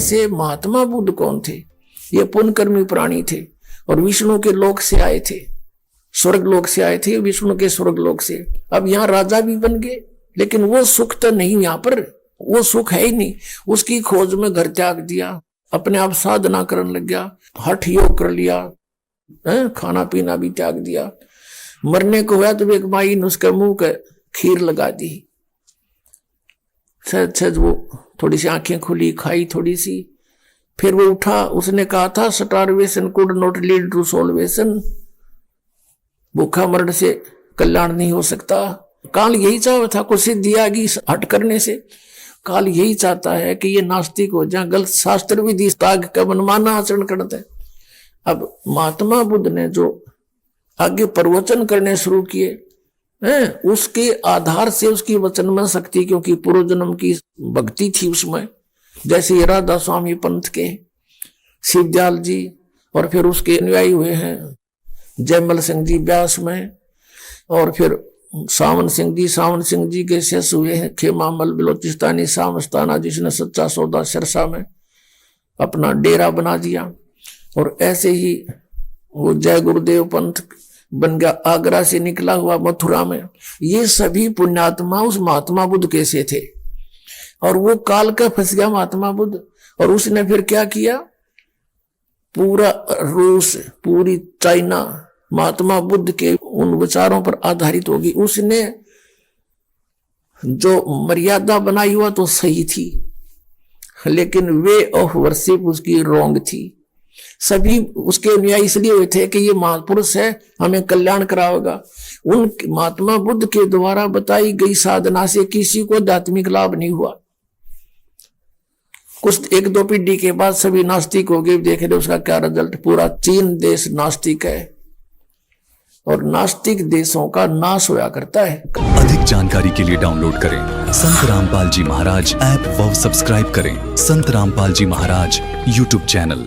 से महात्मा बुद्ध कौन थे? ये पुण्यकर्मी प्राणी थे और विष्णु के लोक से आए थे, स्वर्ग लोक से आए थे, विष्णु के स्वर्ग लोक से। अब यहाँ राजा भी बन गए, लेकिन वो सुख तो नहीं, यहाँ पर वो सुख है ही नहीं। उसकी खोज में घर त्याग दिया, अपने आप साधना करने लग गया, हठ योग कर लिया, खाना पीना भी त्याग दिया। मरने को हुआ तो एक माई ने उसके मुंह के खीर लगा दी। सच वो थोड़ी सी आंखें खुली, खाई थोड़ी सी, फिर वो उठा। उसने कहा था starvation could not lead to salvation, भूखा मरण से कल्याण नहीं हो सकता। काल यही चाहता था, कुछ सिद्धि आ गई हट करने से। काल यही चाहता है कि ये नास्तिक हो जाए, गलत शास्त्र विधि ताग का मनमाना आचरण करते हैं। अब महात्मा बुद्ध ने जो आगे प्रवचन करने शुरू किए, उसके आधार से उसकी वचन में शक्ति, क्योंकि पूर्व जन्म की भक्ति थी उसमें, जैसे राधा स्वामी पंथ के शिवदयाल जी, और फिर उसके अनुयायी हुए हैं जयमल सिंह जी व्यास में, और फिर सावन सिंह जी के शेष हुए हैं खेमामल बिलोचिस्तानी सामस्ताना, जिसने सच्चा सौदा सिरसा में अपना डेरा बना दिया। और ऐसे ही वो जय गुरुदेव पंथ बन गया, आगरा से निकला हुआ मथुरा में। ये सभी पुण्यात्मा उस महात्मा बुद्ध के से थे, और वो काल का फंस गया महात्मा बुद्ध। और उसने फिर क्या किया, पूरा रूस, पूरी चाइना महात्मा बुद्ध के उन विचारों पर आधारित होगी। उसने जो मर्यादा बनाई हुआ तो सही थी, लेकिन वे ऑफ वर्शिप उसकी रॉन्ग थी। सभी उसके अनुयायी इसलिए हुए थे कि ये महापुरुष है, हमें कल्याण कराएगा। उन महात्मा बुद्ध के द्वारा बताई गई साधना से किसी को आध्यात्मिक लाभ नहीं हुआ। कुछ एक दो पीढ़ी के बाद सभी नास्तिक हो गए। देख रहे उसका क्या रिजल्ट, पूरा चीन देश नास्तिक है, और नास्तिक देशों का नाश होया करता है। अधिक जानकारी के लिए डाउनलोड करें संत रामपाल जी महाराज ऐप व सब्सक्राइब करें संत रामपाल जी महाराज यूट्यूब चैनल।